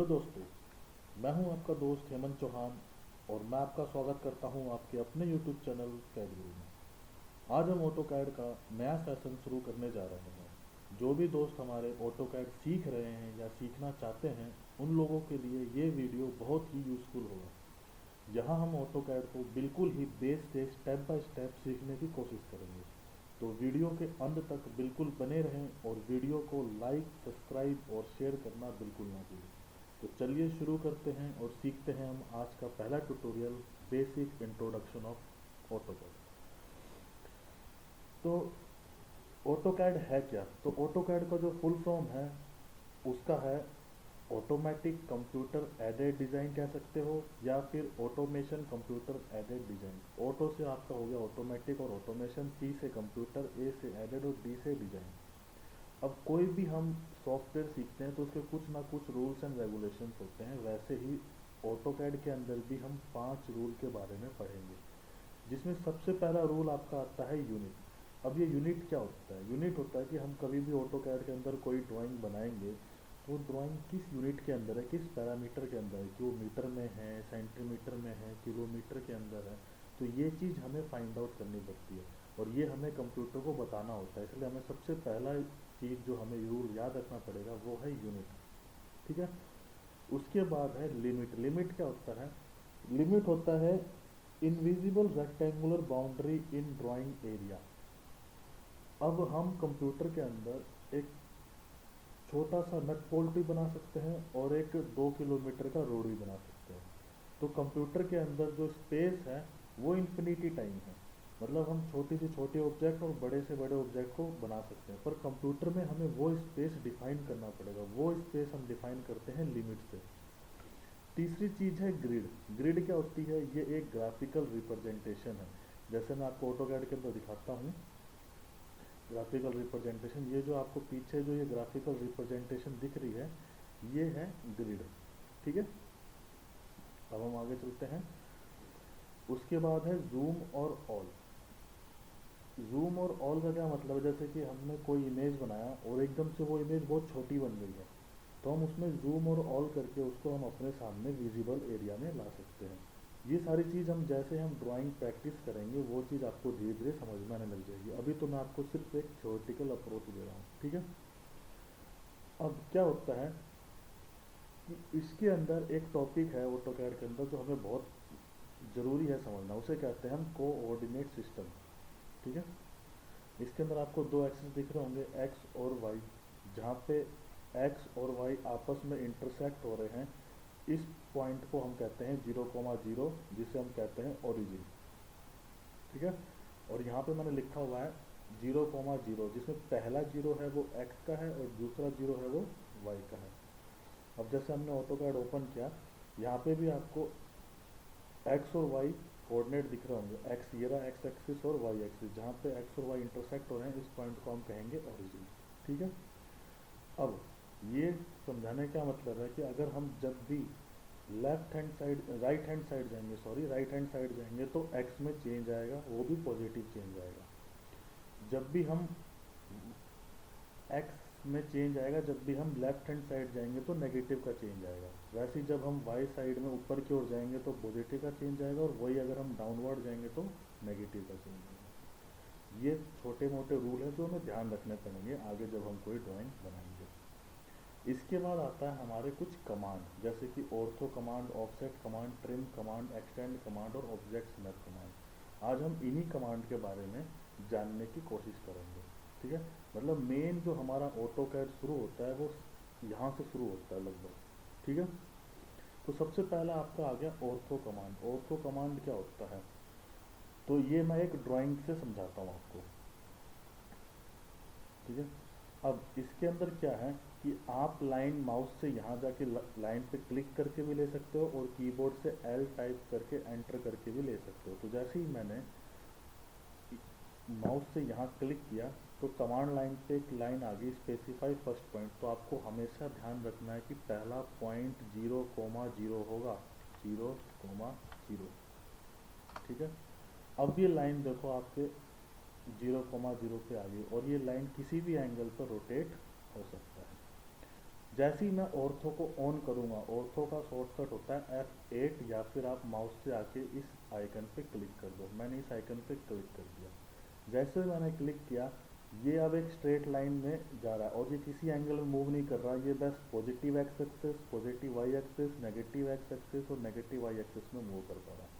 Hello दोस्तों, मैं हूं आपका दोस्त हेमंत चौहान और मैं आपका स्वागत करता हूं आपके अपने यूट्यूब चैनल कैड गुरु में। आज हम ऑटो कैड का नया सेशन शुरू करने जा रहे हैं। जो भी दोस्त हमारे ऑटो कैड सीख रहे हैं या सीखना चाहते हैं, उन लोगों के लिए ये वीडियो बहुत ही यूज़फुल होगा। यहाँ हम ऑटो कैड को बिल्कुल ही बेस से स्टेप बाय स्टेप सीखने की कोशिश करेंगे। तो वीडियो के अंत तक बिल्कुल बने रहें और वीडियो को लाइक, सब्सक्राइब और शेयर करना बिल्कुल ना भूलें। तो चलिए शुरू करते हैं और सीखते हैं हम आज का पहला tutorial, basic introduction of AutoCAD. तो ऑटोकैड है क्या? तो ऑटोकैड का जो फुल फॉर्म है उसका है ऑटोमेटिक कंप्यूटर एडेड डिज़ाइन कह सकते हो, या फिर automation computer aided design. Auto से आपका हो गया ऑटोमेटिक और ऑटोमेशन, सी से कंप्यूटर, ए से एडेड और डी से डिज़ाइन। अब कोई भी हम सॉफ्टवेयर सीखते हैं तो उसके कुछ ना कुछ रूल्स एंड रेगुलेशंस होते हैं। वैसे ही ऑटोकैड के अंदर भी हम 5 रूल के बारे में पढ़ेंगे, जिसमें सबसे पहला रूल आपका आता है यूनिट। अब ये यूनिट क्या होता है? यूनिट होता है कि हम कभी भी ऑटोकैड के अंदर कोई ड्राइंग बनाएंगे तो ड्राइंग किस यूनिट के अंदर है, किस पैरामीटर के अंदर है, कि वो मीटर में है, सेंटीमीटर में है, किलोमीटर के अंदर है। तो ये चीज़ हमें फाइंड आउट करनी पड़ती है और ये हमें कंप्यूटर को बताना होता है। इसलिए हमें सबसे पहला चीज़ जो हमें रूल याद रखना पड़ेगा वो है यूनिट। ठीक है। उसके बाद है लिमिट। लिमिट क्या होता है? लिमिट होता है invisible rectangular boundary in drawing area. अब हम कंप्यूटर के अंदर एक छोटा सा नट बोल्ट भी बना सकते हैं और एक 2 किलोमीटर का रोड भी बना सकते हैं। तो कंप्यूटर के अंदर जो स्पेस है वो इन्फिनिटी टाइम है। मतलब हम छोटी से छोटे ऑब्जेक्ट और बड़े से बड़े ऑब्जेक्ट को बना सकते हैं, पर कंप्यूटर में हमें वो स्पेस डिफाइन करना पड़ेगा। वो स्पेस हम डिफाइन करते हैं लिमिट से। तीसरी चीज़ है ग्रिड। ग्रिड क्या होती है? ये एक ग्राफिकल रिप्रेजेंटेशन है। जैसे मैं आपको ऑटोकैड के अंदर दिखाता हूँ ग्राफिकल रिप्रेजेंटेशन। ये जो आपको पीछे जो ये ग्राफिकल रिप्रेजेंटेशन दिख रही है, ये है ग्रिड। ठीक है। अब हम आगे चलते हैं। उसके बाद है जूम और ऑल। जूम और ऑल का क्या मतलब है? जैसे कि हमने कोई इमेज बनाया और एकदम से वो इमेज बहुत छोटी बन गई है, तो हम उसमें जूम और ऑल करके उसको हम अपने सामने विजिबल एरिया में ला सकते हैं। ये सारी चीज़ हम जैसे हम ड्राइंग प्रैक्टिस करेंगे वो चीज़ आपको धीरे धीरे समझ में आने लग जाएगी। अभी तो मैं आपको सिर्फ एक थ्योरेटिकल अप्रोच दे रहा हूँ। ठीक है। अब क्या होता है कि इसके अंदर एक टॉपिक है ऑटोकैड के अंदर जो हमें बहुत ज़रूरी है समझना। उसे कहते हैं हम कोऑर्डिनेट सिस्टम। ठीक है। इसके अंदर आपको दो एक्सिस दिख रहे होंगे, एक्स और वाई। जहाँ पे एक्स और वाई आपस में इंटरसेक्ट हो रहे हैं, इस पॉइंट को हम कहते हैं 0,0, जिसे हम कहते हैं ओरिजिन। ठीक है। और यहाँ पे मैंने लिखा हुआ है 0,0, जिसमें पहला जीरो है वो एक्स का है और दूसरा जीरो है वो वाई का है। अब जैसे हमने ऑटोकैड ओपन किया, यहाँ पे भी आपको एक्स और वाई कोऑर्डिनेट दिख रहे होंगे। एक्स ये रहा एक्स एक्सिस और वाई एक्सिस, जहाँ पे एक्स और वाई इंटरसेक्ट हो रहे हैं, इस पॉइंट को हम कहेंगे ओरिजिन। ठीक है। अब ये समझाने का मतलब है कि अगर हम जब भी left hand side right hand side जाएंगे, सॉरी राइट हैंड साइड जाएंगे, तो एक्स में चेंज आएगा, वो भी पॉजिटिव चेंज आएगा। जब भी हम एक्स में चेंज आएगा, जब भी हम लेफ्ट हैंड साइड जाएंगे तो नेगेटिव का चेंज आएगा। वैसे ही जब हम वाई साइड में ऊपर की ओर जाएंगे तो पॉजिटिव का चेंज आएगा, और वही अगर हम डाउनवर्ड जाएंगे तो नेगेटिव का चेंज आएगा। ये छोटे मोटे रूल हैं जो हमें ध्यान रखने पड़ेंगे आगे जब हम कोई ड्राइंग बनाएंगे। इसके बाद आता है हमारे कुछ कमांड, जैसे कि ortho command, offset command, trim command, extend command और ऑब्जेक्ट मैप कमांड। आज हम इन्हीं कमांड के बारे में जानने की कोशिश करेंगे। ठीक है। मतलब मेन जो हमारा ऑटोकैड शुरू होता है वो यहाँ से शुरू होता है लगभग। ठीक है। तो सबसे पहला आपका आ गया ऑर्थो कमांड। ऑर्थो कमांड क्या होता है? तो ये मैं एक ड्राइंग से समझाता हूँ आपको। ठीक है। अब इसके अंदर क्या है कि आप लाइन माउस से यहाँ जाके लाइन पे क्लिक करके भी ले सकते हो और कीबोर्ड से एल टाइप करके एंटर करके भी ले सकते हो। तो जैसे ही मैंने माउस से यहाँ क्लिक किया तो कमांड लाइन पे एक लाइन आ गई, स्पेसिफाई फर्स्ट पॉइंट। तो आपको हमेशा ध्यान रखना है कि पहला पॉइंट 0,0 होगा, 0,0। ठीक है। अब ये लाइन देखो आपके 0,0 पे आ गई और ये लाइन किसी भी एंगल पर रोटेट हो सकता है। जैसे ही मैं ऑर्थो को ऑन करूँगा, ऑर्थो का शॉर्टकट होता है F8, या फिर आप माउस से आके इस आइकन पे क्लिक कर दो। मैंने इस आइकन पे क्लिक कर दिया। जैसे ही मैंने क्लिक किया, ये अब एक स्ट्रेट लाइन में जा रहा है और ये किसी एंगल में मूव नहीं कर रहा, ये बस positive X axis, positive Y axis, negative X axis और नेगेटिव वाई एक्सिस में मूव कर पा रहा है।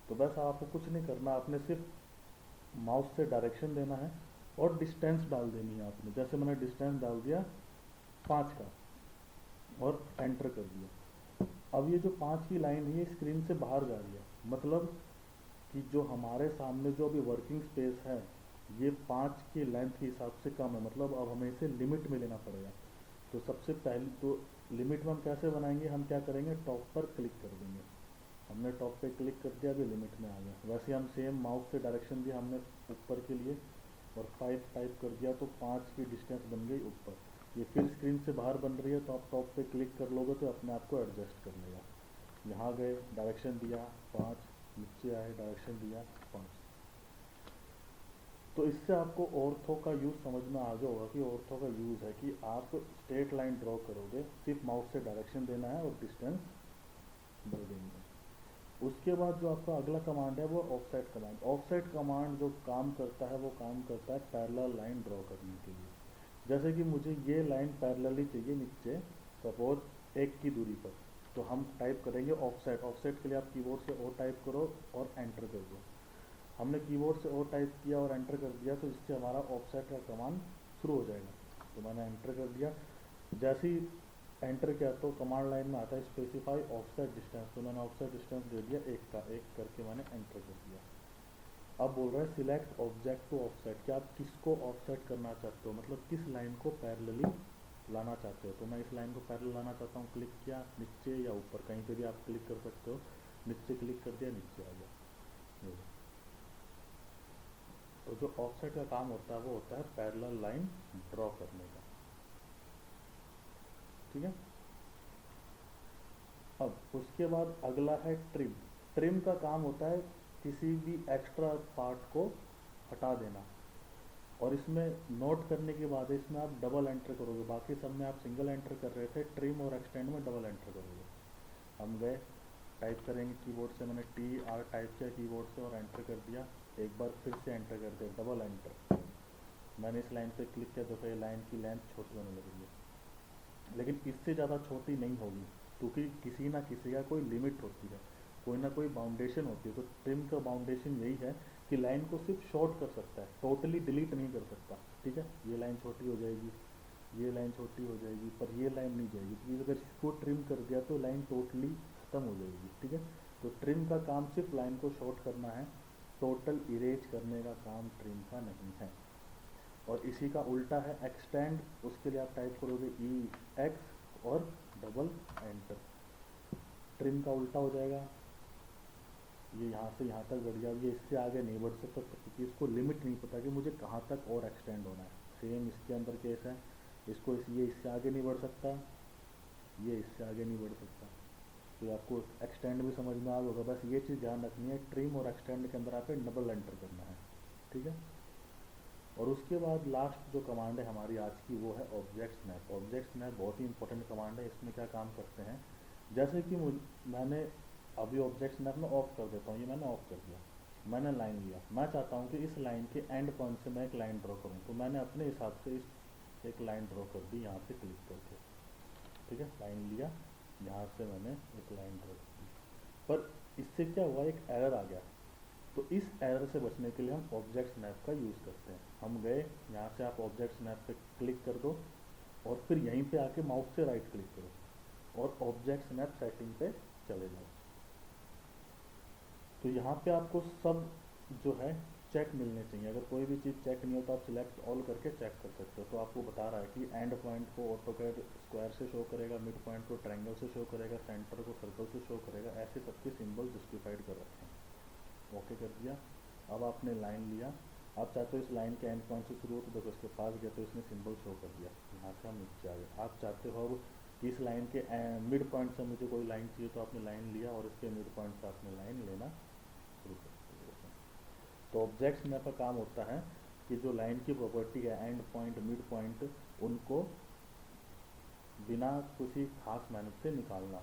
तो बस आपको कुछ नहीं करना, आपने सिर्फ माउस से डायरेक्शन देना है और डिस्टेंस डाल देनी है आपने। जैसे मैंने डिस्टेंस डाल दिया 5 का और एंटर कर दिया। अब ये जो 5 की लाइन है ये स्क्रीन से बाहर जा रही है, मतलब कि जो हमारे सामने जो अभी वर्किंग स्पेस है ये 5 की लेंथ के हिसाब से कम है, मतलब अब हमें इसे लिमिट में लेना पड़ेगा। तो सबसे पहले तो लिमिट में हम कैसे बनाएंगे, हम क्या करेंगे, टॉप पर क्लिक कर देंगे। हमने टॉप पे क्लिक कर दिया, अभी लिमिट में आ गया। वैसे हम सेम माउस से डायरेक्शन दिया हमने ऊपर के लिए और 5 टाइप कर दिया, तो 5 की डिस्टेंस बन गई ऊपर। ये फिर स्क्रीन से बाहर बन रही है, तो आप टॉप पे क्लिक कर लोगे तो अपने आप को एडजस्ट कर लेगा। यहाँ गए, डायरेक्शन दिया 5, नीचे आए, डायरेक्शन दिया 5। तो इससे आपको ऑर्थो का यूज़ समझ में आ गया होगा कि ऑर्थो का यूज़ है कि आप स्ट्रेट लाइन ड्रॉ करोगे, सिर्फ माउस से डायरेक्शन देना है और डिस्टेंस बढ़ देंगे। उसके बाद जो आपका अगला कमांड है वो ऑफसेट कमांड। ऑफसेट कमांड जो काम करता है वो काम करता है पैरेलल लाइन ड्रॉ करने के लिए। जैसे कि मुझे ये लाइन पैरेलली चाहिए नीचे, सपोज 1 की दूरी पर, तो हम टाइप करेंगे ऑफसेट। ऑफसेट के लिए आप कीबोर्ड से ओ टाइप करो और एंटर कर दो। हमने कीबोर्ड से ओ टाइप किया और एंटर कर दिया, तो इससे हमारा ऑफसेट का कमांड शुरू हो जाएगा। तो मैंने एंटर कर दिया। जैसे ही एंटर किया तो कमांड लाइन में आता है स्पेसिफाई ऑफसेट डिस्टेंस, तो मैंने ऑफसेट डिस्टेंस दे दिया 1 का, 1 करके मैंने एंटर कर दिया। अब बोल रहा है सिलेक्ट ऑब्जेक्ट टू ऑफसेट, कि आप किसको ऑफसेट करना चाहते हो, मतलब किस लाइन को पैरेलली लाना चाहते हो। तो मैं इस लाइन को पैरेलल लाना चाहता हूँ। क्लिक किया, नीचे या ऊपर कहीं पे भी आप क्लिक कर सकते हो। नीचे क्लिक कर दिया, नीचे आ गया। तो जो ऑफसेट का काम होता है वो होता है पैरेलल लाइन ड्रॉ करने का। ठीक है। अब उसके बाद अगला है ट्रिम। ट्रिम का काम होता है किसी भी एक्स्ट्रा पार्ट को हटा देना, और इसमें नोट करने की बात है, इसमें आप डबल एंटर करोगे। बाकी सब में आप सिंगल एंटर कर रहे थे, ट्रिम और एक्सटेंड में डबल एंटर करोगे। हम गए, टाइप करेंगे कीबोर्ड से, मैंने TR टाइप किया कीबोर्ड से और एंटर कर दिया। एक बार फिर से एंटर कर दिया, डबल एंटर। मैंने इस लाइन पे क्लिक किया तो फिर लाइन की लेंथ छोटी होने लगी है, लेकिन इससे ज़्यादा छोटी नहीं होगी, क्योंकि किसी ना किसी का कोई लिमिट होती है, कोई ना कोई बाउंडेशन होती है। तो ट्रिम का बाउंडेशन यही है कि लाइन को सिर्फ शॉर्ट कर सकता है, टोटली डिलीट नहीं कर सकता। ठीक है, ये लाइन छोटी हो जाएगी, ये लाइन छोटी हो जाएगी, पर ये लाइन नहीं जाएगी, क्योंकि अगर इसको ट्रिम कर दिया तो लाइन टोटली खत्म हो जाएगी। ठीक है, तो ट्रिम का काम सिर्फ लाइन को शॉर्ट करना है, टोटल इरेज करने का काम ट्रिम का नहीं है। और इसी का उल्टा है एक्सटेंड, उसके लिए आप टाइप करोगे EX और डबल एंटर। ट्रिम का उल्टा हो जाएगा, ये यहाँ से यहाँ तक बढ़ गया, ये इससे आगे नहीं बढ़ सकता क्योंकि इसको लिमिट नहीं पता कि मुझे कहाँ तक और एक्सटेंड होना है। सेम इसके अंदर केस है, इसको ये इससे आगे नहीं बढ़ सकता, ये इससे आगे नहीं बढ़ सकता। तो आपको एक्सटेंड भी समझ में आ होगा। बस ये चीज़ ध्यान रखनी है, ट्रिम और एक्सटेंड के अंदर आपको डबल एंटर करना है। ठीक है। और उसके बाद लास्ट जो कमांड है हमारी आज की वो है ऑब्जेक्ट स्नैप। ऑब्जेक्ट स्नैप बहुत ही इंपॉर्टेंट कमांड है। इसमें क्या काम करते हैं, जैसे कि मैंने अभी ऑब्जेक्ट स्नैप में ऑफ कर देता हूँ, ये मैंने ऑफ कर दिया, मैंने लाइन लिया, मैं चाहता हूँ कि इस लाइन के एंड पॉइंट से मैं एक लाइन ड्रॉ करूँ, तो मैंने अपने हिसाब से इस एक लाइन ड्रॉ कर दी यहाँ पे क्लिक करके। ठीक है, लाइन लिया, यहाँ से मैंने एक लाइन ड्रॉ कर दी, पर इससे क्या हुआ, एक एरर आ गया। तो इस एरर से बचने के लिए हम ऑब्जेक्ट स्नैप का यूज़ करते हैं। हम गए, यहाँ से आप ऑब्जेक्ट स्नैप पे क्लिक कर दो और फिर यहीं पे आके माउस से राइट क्लिक करो और ऑब्जेक्ट स्नैप सेटिंग पे चले जाओ। तो यहाँ पे आपको सब जो है चेक मिलने चाहिए। अगर कोई भी चीज़ चेक नहीं हो तो आप सिलेक्ट ऑल करके चेक कर सकते हो। तो आपको बता रहा है कि एंड पॉइंट को ऑटोकैड स्क्वायर से शो करेगा, मिड पॉइंट को ट्रायंगल से शो करेगा, सेंटर को सर्कल से शो करेगा, ऐसे सबके सिंबल जस्टिफाइड कर रखे हैं। ओके कर दिया। अब आपने लाइन लिया, आप चाहते हो इस लाइन के एंड पॉइंट से शुरू हो तो देखो इसके पास गया तो इसने सिंबल शो कर दिया, यहाँ से हम नीचे आ गए। आप चाहते हो अब कि इस लाइन के मिड पॉइंट से मुझे कोई लाइन चाहिए, तो आपने लाइन लिया और इसके मिड पॉइंट से आपने लाइन लेना शुरू कर दिया। तो ऑब्जेक्ट्स में का काम होता है कि जो लाइन की प्रॉपर्टी है एंड पॉइंट, मिड पॉइंट, उनको बिना किसी खास मेहनत से निकालना।